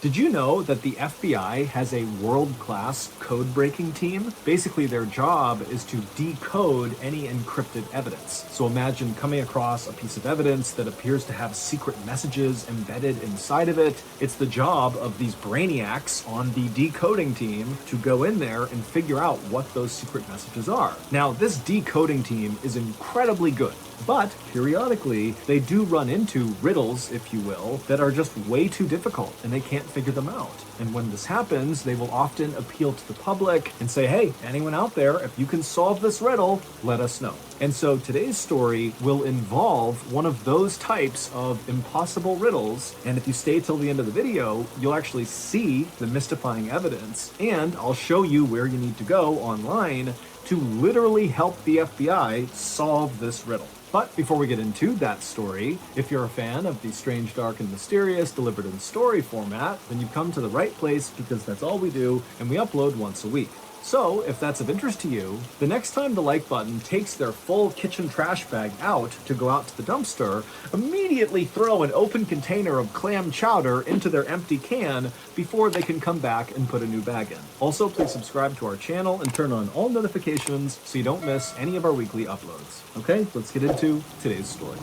Did you know that the FBI has a world-class code-breaking team? Basically, their job is to decode any encrypted evidence. So imagine coming across a piece of evidence that appears to have secret messages embedded inside of it. It's the job of these brainiacs on the decoding team to go in there and figure out what those secret messages are. Now, this decoding team is incredibly good. But periodically, they do run into riddles, if you will, that are just way too difficult and they can't figure them out. And when this happens, they will often appeal to the public and say, hey, anyone out there, if you can solve this riddle, let us know. And so today's story will involve one of those types of impossible riddles. And if you stay till the end of the video, you'll actually see the mystifying evidence. And I'll show you where you need to go online to literally help the FBI solve this riddle. But before we get into that story, if you're a fan of the strange, dark, and mysterious delivered in story format, then you've come to the right place because that's all we do, and we upload once a week. So, if that's of interest to you, the next time the like button takes their full kitchen trash bag out to go out to the dumpster, immediately throw an open container of clam chowder into their empty can before they can come back and put a new bag in. Also, please subscribe to our channel and turn on all notifications so you don't miss any of our weekly uploads. Okay, let's get into today's story.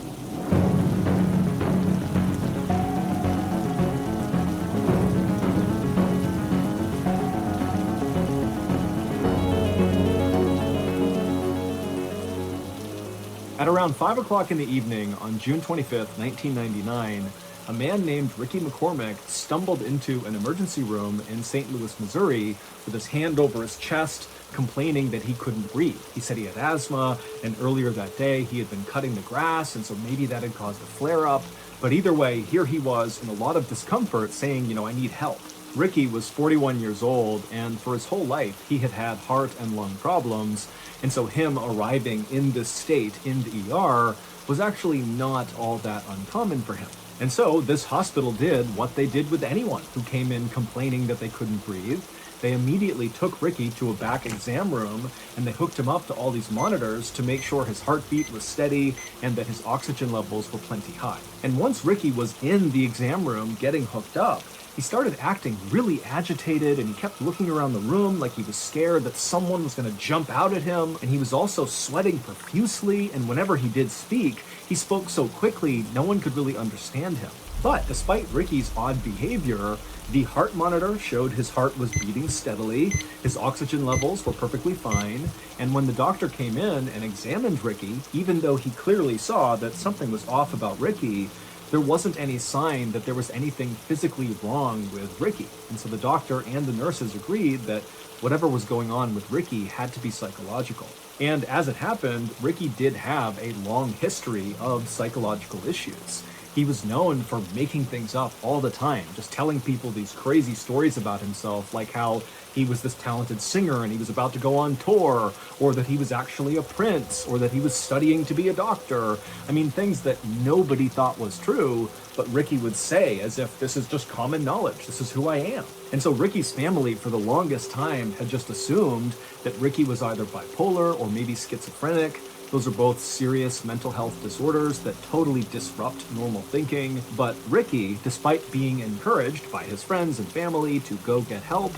At around 5 o'clock in the evening on June 25th, 1999, a man named Ricky McCormick stumbled into an emergency room in St. Louis, Missouri, with his hand over his chest, complaining that he couldn't breathe. He said he had asthma, and earlier that day he had been cutting the grass, and so maybe that had caused a flare-up. But either way, here he was in a lot of discomfort saying, I need help. Ricky was 41 years old, and for his whole life, he had had heart and lung problems, and so him arriving in this state in the ER was actually not all that uncommon for him. And so this hospital did what they did with anyone who came in complaining that they couldn't breathe. They immediately took Ricky to a back exam room, and they hooked him up to all these monitors to make sure his heartbeat was steady and that his oxygen levels were plenty high. And once Ricky was in the exam room getting hooked up, he started acting really agitated, and he kept looking around the room like he was scared that someone was going to jump out at him. And he was also sweating profusely, and whenever he did speak, he spoke so quickly no one could really understand him. But despite Ricky's odd behavior, the heart monitor showed his heart was beating steadily, his oxygen levels were perfectly fine, and when the doctor came in and examined Ricky, even though he clearly saw that something was off about Ricky, there wasn't any sign that there was anything physically wrong with Ricky. And so the doctor and the nurses agreed that whatever was going on with Ricky had to be psychological. And as it happened, Ricky did have a long history of psychological issues. He was known for making things up all the time, just telling people these crazy stories about himself, like how he was this talented singer and he was about to go on tour, or that he was actually a prince, or that he was studying to be a doctor. I mean, things that nobody thought was true, but Ricky would say as if this is just common knowledge, this is who I am. And so Ricky's family for the longest time had just assumed that Ricky was either bipolar or maybe schizophrenic. Those are both serious mental health disorders that totally disrupt normal thinking. But Ricky, despite being encouraged by his friends and family to go get help,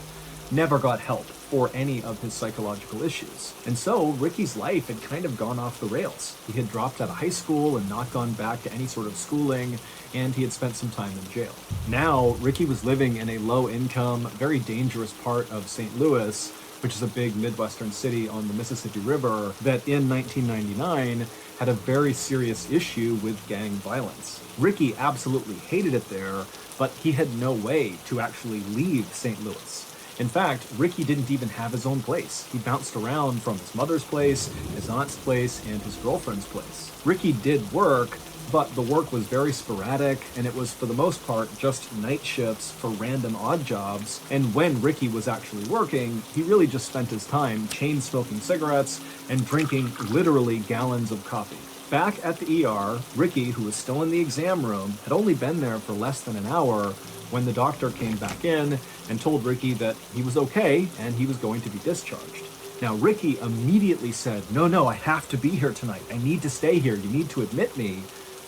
never got help for any of his psychological issues. And so Ricky's life had kind of gone off the rails. He had dropped out of high school and not gone back to any sort of schooling, and he had spent some time in jail. Now, Ricky was living in a low-income, very dangerous part of St. Louis, which is a big Midwestern city on the Mississippi River that in 1999 had a very serious issue with gang violence. Ricky absolutely hated it there, but he had no way to actually leave St. Louis. In fact, Ricky didn't even have his own place. He bounced around from his mother's place, his aunt's place, and his girlfriend's place. Ricky did work, but the work was very sporadic, and it was for the most part just night shifts for random odd jobs. And when Ricky was actually working, he really just spent his time chain smoking cigarettes and drinking literally gallons of coffee. Back at the ER, Ricky, who was still in the exam room, had only been there for less than an hour when the doctor came back in and told Ricky that he was okay and he was going to be discharged. Now, Ricky immediately said, no, I have to be here tonight. I need to stay here. You need to admit me.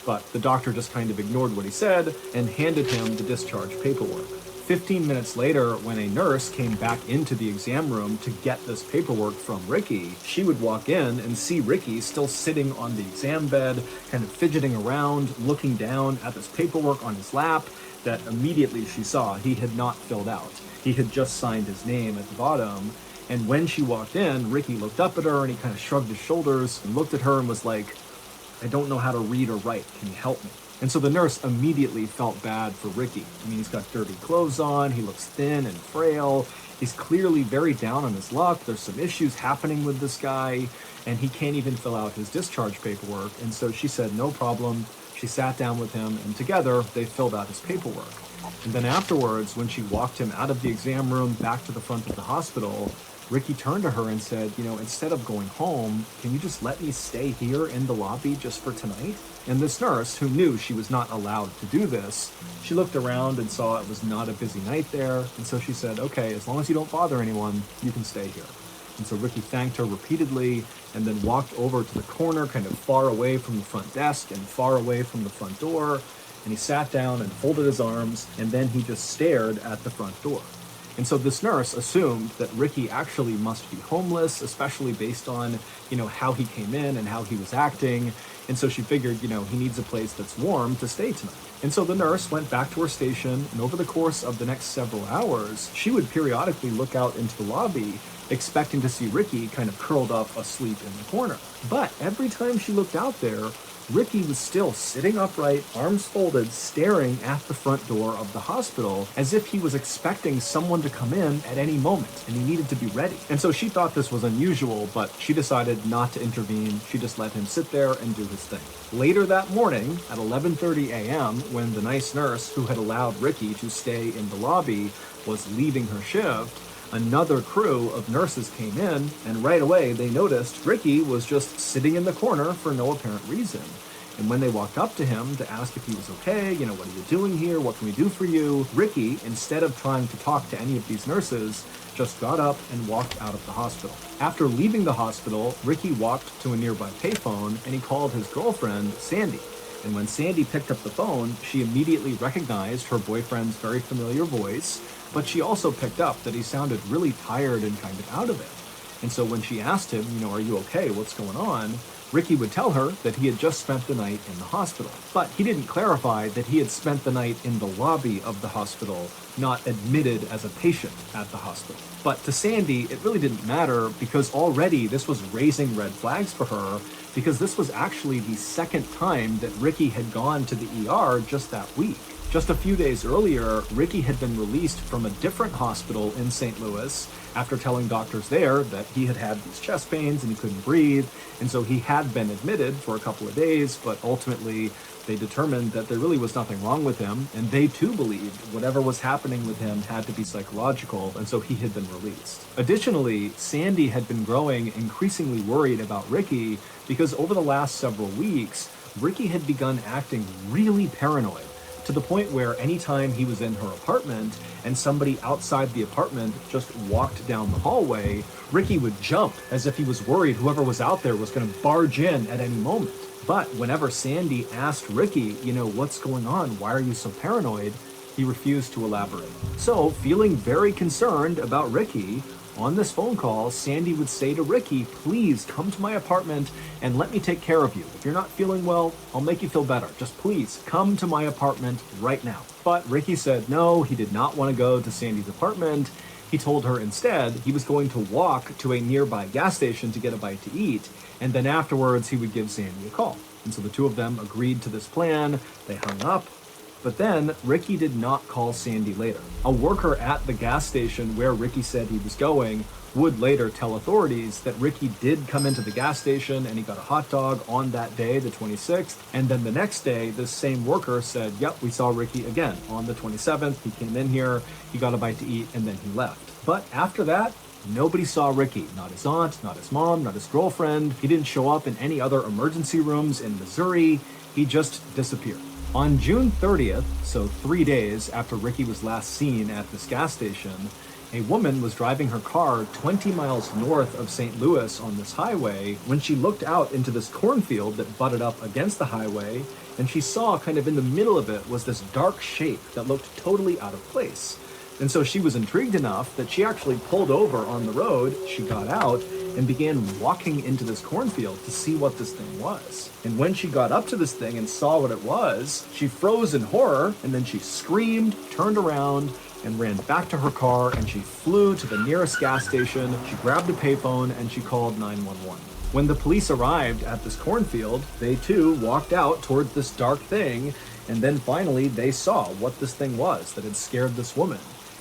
But the doctor just kind of ignored what he said and handed him the discharge paperwork. 15 minutes later, when a nurse came back into the exam room to get this paperwork from Ricky, she would walk in and see Ricky still sitting on the exam bed, kind of fidgeting around, looking down at this paperwork on his lap that immediately she saw he had not filled out. He had just signed his name at the bottom. And when she walked in, Ricky looked up at her and he kind of shrugged his shoulders and looked at her and was like, "I don't know how to read or write. Can you help me?" And so the nurse immediately felt bad for Ricky. I mean, he's got dirty clothes on, he looks thin and frail, he's clearly very down on his luck, there's some issues happening with this guy, and he can't even fill out his discharge paperwork. And so she said, no problem. She sat down with him, and together they filled out his paperwork. And then afterwards, when she walked him out of the exam room back to the front of the hospital, Ricky turned to her and said, instead of going home, can you just let me stay here in the lobby just for tonight? And this nurse, who knew she was not allowed to do this, she looked around and saw it was not a busy night there. And so she said, okay, as long as you don't bother anyone, you can stay here. And so Ricky thanked her repeatedly and then walked over to the corner, kind of far away from the front desk and far away from the front door. And he sat down and folded his arms, and then he just stared at the front door. And so this nurse assumed that Ricky actually must be homeless, especially based on, how he came in and how he was acting. And so she figured, he needs a place that's warm to stay tonight. And so the nurse went back to her station, and over the course of the next several hours, she would periodically look out into the lobby, expecting to see Ricky kind of curled up asleep in the corner. But every time she looked out there, Ricky was still sitting upright, arms folded, staring at the front door of the hospital as if he was expecting someone to come in at any moment and he needed to be ready. And so she thought this was unusual, but she decided not to intervene. She just let him sit there and do his thing. Later that morning at 11:30 a.m., when the nice nurse who had allowed Ricky to stay in the lobby was leaving her shift, another crew of nurses came in, and right away they noticed Ricky was just sitting in the corner for no apparent reason. And when they walked up to him to ask if he was okay, what are you doing here? What can we do for you? Ricky, instead of trying to talk to any of these nurses, just got up and walked out of the hospital. After leaving the hospital, Ricky walked to a nearby payphone and he called his girlfriend, Sandy. And when Sandy picked up the phone, she immediately recognized her boyfriend's very familiar voice, but she also picked up that he sounded really tired and kind of out of it. And so when she asked him, are you okay? What's going on? Ricky would tell her that he had just spent the night in the hospital. But he didn't clarify that he had spent the night in the lobby of the hospital, not admitted as a patient at the hospital. But to Sandy, it really didn't matter because already this was raising red flags for her, because this was actually the second time that Ricky had gone to the ER just that week. Just a few days earlier, Ricky had been released from a different hospital in St. Louis after telling doctors there that he had had these chest pains and he couldn't breathe. And so he had been admitted for a couple of days, but ultimately they determined that there really was nothing wrong with him. And they too believed whatever was happening with him had to be psychological. And so he had been released. Additionally, Sandy had been growing increasingly worried about Ricky because over the last several weeks, Ricky had begun acting really paranoid, to the point where anytime he was in her apartment and somebody outside the apartment just walked down the hallway, Ricky would jump as if he was worried whoever was out there was going to barge in at any moment. But whenever Sandy asked Ricky, what's going on? Why are you so paranoid? He refused to elaborate. So, feeling very concerned about Ricky, on this phone call, Sandy would say to Ricky, please come to my apartment and let me take care of you. If you're not feeling well, I'll make you feel better. Just please come to my apartment right now. But Ricky said no, he did not want to go to Sandy's apartment. He told her instead he was going to walk to a nearby gas station to get a bite to eat, and then afterwards he would give Sandy a call. And so the two of them agreed to this plan. They hung up. But then Ricky did not call Sandy later. A worker at the gas station where Ricky said he was going would later tell authorities that Ricky did come into the gas station and he got a hot dog on that day, the 26th. And then the next day, this same worker said, yep, we saw Ricky again on the 27th. He came in here, he got a bite to eat, and then he left. But after that, nobody saw Ricky. Not his aunt, not his mom, not his girlfriend. He didn't show up in any other emergency rooms in Missouri. He just disappeared. On June 30th, so 3 days after Ricky was last seen at this gas station, a woman was driving her car 20 miles north of St. Louis on this highway when she looked out into this cornfield that butted up against the highway, and she saw kind of in the middle of it was this dark shape that looked totally out of place. And so she was intrigued enough that she actually pulled over on the road. She got out and began walking into this cornfield to see what this thing was. And when she got up to this thing and saw what it was, she froze in horror, and then she screamed, turned around, and ran back to her car, and she flew to the nearest gas station. She grabbed a payphone and she called 911. When the police arrived at this cornfield, they too walked out towards this dark thing, and then finally they saw what this thing was that had scared this woman.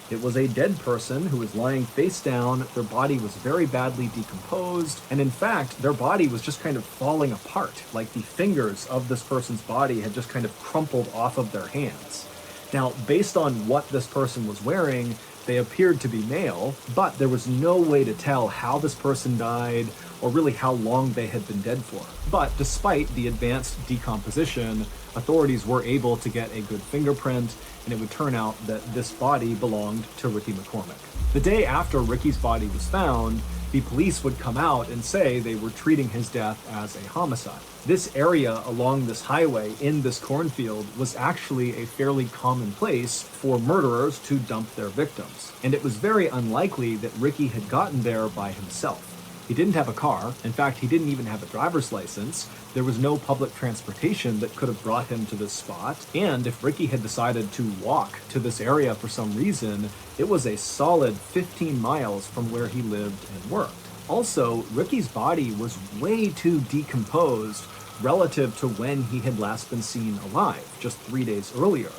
It was a dead person who was lying face down. Their body was very badly decomposed, and in fact, their body was just kind of falling apart, like the fingers of this person's body had just kind of crumpled off of their hands. Now, based on what this person was wearing, they appeared to be male, but there was no way to tell how this person died or really how long they had been dead for. But despite the advanced decomposition, authorities were able to get a good fingerprint, and it would turn out that this body belonged to Ricky McCormick. The day after Ricky's body was found, the police would come out and say they were treating his death as a homicide. This area along this highway in this cornfield was actually a fairly common place for murderers to dump their victims, and it was very unlikely that Ricky had gotten there by himself. He didn't have a car. In fact, he didn't even have a driver's license. There was no public transportation that could have brought him to this spot. And if Ricky had decided to walk to this area for some reason, it was a solid 15 miles from where he lived and worked. Also, Ricky's body was way too decomposed relative to when he had last been seen alive, just 3 days earlier.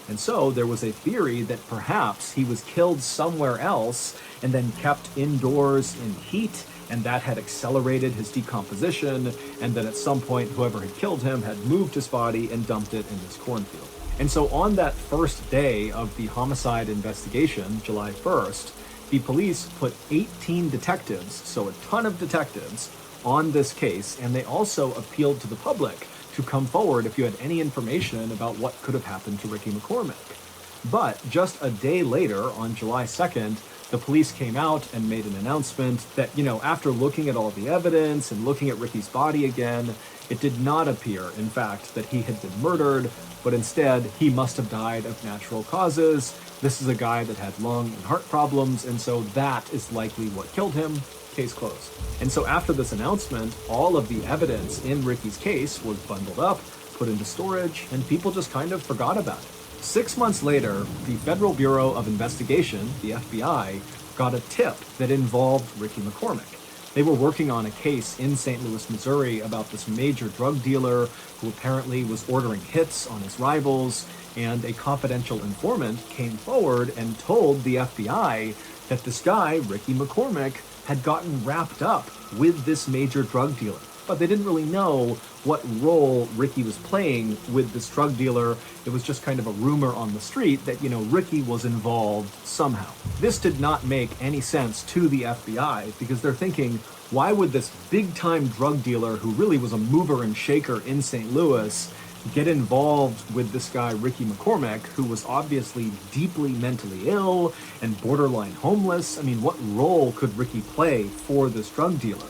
And so there was a theory that perhaps he was killed somewhere else and then kept indoors in heat, and that had accelerated his decomposition, and then at some point whoever had killed him had moved his body and dumped it in this cornfield. And so on that first day of the homicide investigation, July 1st, the police put 18 detectives, so a ton of detectives, on this case, and they also appealed to the public to come forward if you had any information about what could have happened to Ricky McCormick. But just a day later, on July 2nd, the police came out and made an announcement that, after looking at all the evidence and looking at Ricky's body again, it did not appear, in fact, that he had been murdered, but instead he must have died of natural causes. This is a guy that had lung and heart problems, and so that is likely what killed him. Case closed. And so after this announcement, all of the evidence in Ricky's case was bundled up, put into storage, and people just kind of forgot about it. 6 months later, the Federal Bureau of Investigation, the FBI, got a tip that involved Ricky McCormick. They were working on a case in St. Louis, Missouri about this major drug dealer who apparently was ordering hits on his rivals, and a confidential informant came forward and told the FBI that this guy, Ricky McCormick, had gotten wrapped up with this major drug dealer. But they didn't really know what role Ricky was playing with this drug dealer. It was just kind of a rumor on the street that, Ricky was involved somehow. This did not make any sense to the FBI because they're thinking, why would this big-time drug dealer who really was a mover and shaker in St. Louis get involved with this guy, Ricky McCormick, who was obviously deeply mentally ill and borderline homeless? I mean, what role could Ricky play for this drug dealer?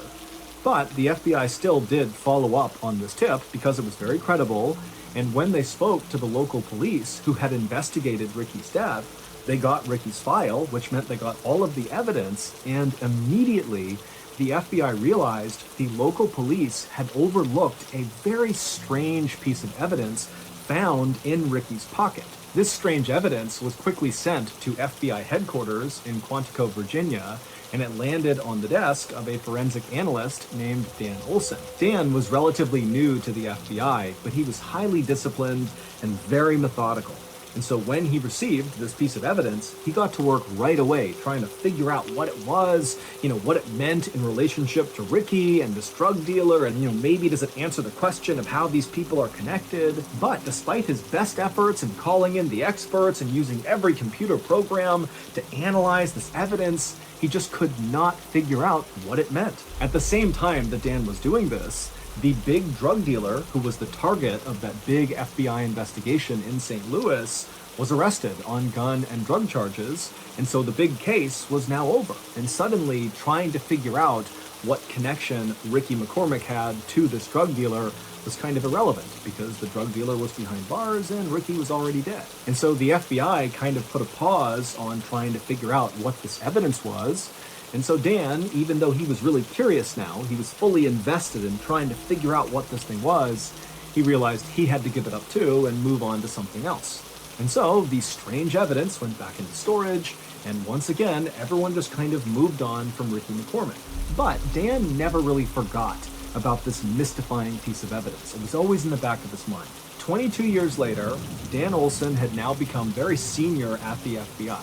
But the FBI still did follow up on this tip because it was very credible, and when they spoke to the local police who had investigated Ricky's death, they got Ricky's file, which meant they got all of the evidence, and immediately the FBI realized the local police had overlooked a very strange piece of evidence found in Ricky's pocket. This strange evidence was quickly sent to FBI headquarters in Quantico, Virginia, and it landed on the desk of a forensic analyst named Dan Olson. Dan was relatively new to the FBI, but he was highly disciplined and very methodical. And so when he received this piece of evidence, he got to work right away trying to figure out what it was, what it meant in relationship to Ricky and this drug dealer, and maybe does it answer the question of how these people are connected. But despite his best efforts in calling in the experts and using every computer program to analyze this evidence, he just could not figure out what it meant. At the same time that Dan was doing this, the big drug dealer who was the target of that big FBI investigation in St. Louis was arrested on gun and drug charges, and so the big case was now over. And suddenly, trying to figure out what connection Ricky McCormick had to this drug dealer was kind of irrelevant because the drug dealer was behind bars and Ricky was already dead. And so the FBI kind of put a pause on trying to figure out what this evidence was. And so Dan, even though he was really curious now, he was fully invested in trying to figure out what this thing was, he realized he had to give it up too and move on to something else. And so the strange evidence went back into storage, and once again, everyone just kind of moved on from Ricky McCormick. But Dan never really forgot about this mystifying piece of evidence. It was always in the back of his mind. 22 years later, Dan Olson had now become very senior at the FBI.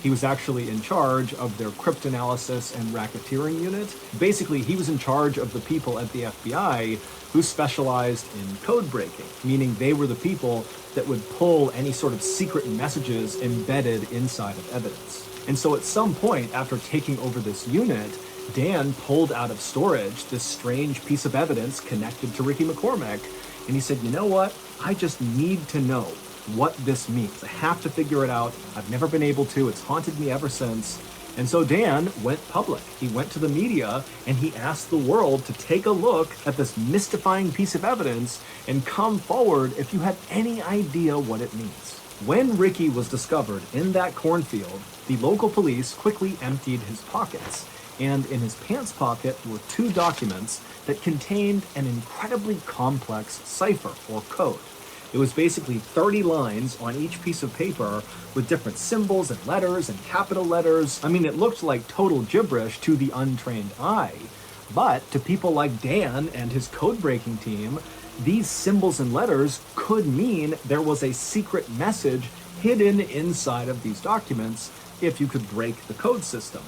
He was actually in charge of their cryptanalysis and racketeering unit. Basically, he was in charge of the people at the FBI who specialized in code breaking, meaning they were the people that would pull any sort of secret messages embedded inside of evidence. And so at some point after taking over this unit, Dan pulled out of storage this strange piece of evidence connected to Ricky McCormick, and he said, you know what? I just need to know what this means. I have to figure it out. I've never been able to. It's haunted me ever since. And so Dan went public. He went to the media and he asked the world to take a look at this mystifying piece of evidence and come forward if you have any idea what it means. When Ricky was discovered in that cornfield, the local police quickly emptied his pockets. And in his pants pocket were two documents that contained an incredibly complex cipher or code. It was basically 30 lines on each piece of paper with different symbols and letters and capital letters. I mean, it looked like total gibberish to the untrained eye. But to people like Dan and his code-breaking team, these symbols and letters could mean there was a secret message hidden inside of these documents if you could break the code system.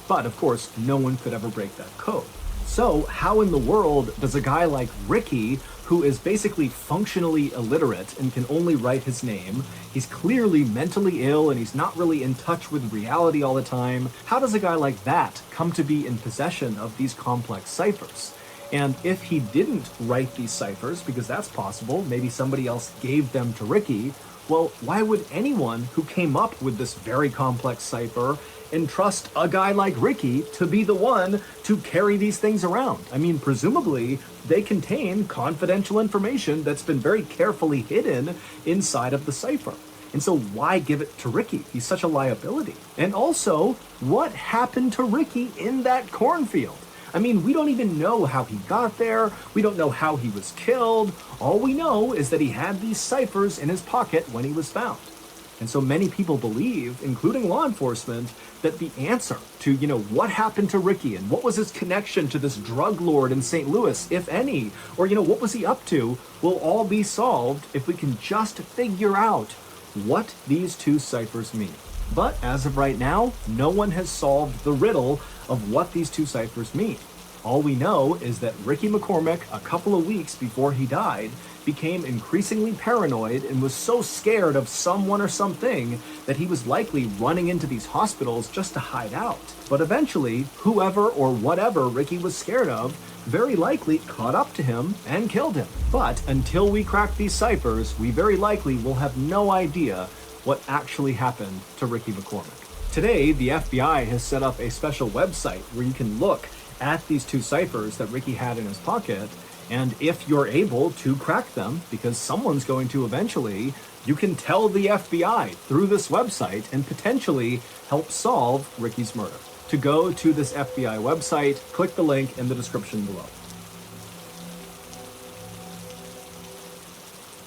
But of course, no one could ever break that code. So how in the world does a guy like Ricky, who is basically functionally illiterate and can only write his name, he's clearly mentally ill and he's not really in touch with reality all the time, how does a guy like that come to be in possession of these complex ciphers? And if he didn't write these ciphers, because that's possible, maybe somebody else gave them to Ricky, well, why would anyone who came up with this very complex cipher entrust a guy like Ricky to be the one to carry these things around? I mean, presumably, they contain confidential information that's been very carefully hidden inside of the cipher. And so why give it to Ricky? He's such a liability. And also, what happened to Ricky in that cornfield? I mean, we don't even know how he got there. We don't know how he was killed. All we know is that he had these ciphers in his pocket when he was found. And so many people believe, including law enforcement, that the answer to, what happened to Ricky and what was his connection to this drug lord in St. Louis, if any, or, what was he up to, will all be solved if we can just figure out what these two ciphers mean. But as of right now, no one has solved the riddle of what these two ciphers mean. All we know is that Ricky McCormick, a couple of weeks before he died, became increasingly paranoid and was so scared of someone or something that he was likely running into these hospitals just to hide out. But eventually, whoever or whatever Ricky was scared of very likely caught up to him and killed him. But until we crack these ciphers, we very likely will have no idea what actually happened to Ricky McCormick. Today, the FBI has set up a special website where you can look at these two ciphers that Ricky had in his pocket, and if you're able to crack them, because someone's going to eventually, you can tell the FBI through this website and potentially help solve Ricky's murder. To go to this FBI website, click the link in the description below.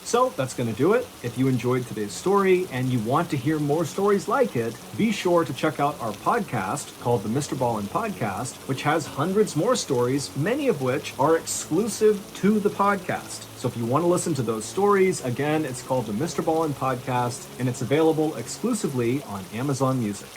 So that's going to do it. If you enjoyed today's story and you want to hear more stories like it, be sure to check out our podcast called the Mr. Ballin Podcast, which has hundreds more stories, many of which are exclusive to the podcast. So if you want to listen to those stories, again, it's called the Mr. Ballin Podcast, and it's available exclusively on Amazon Music.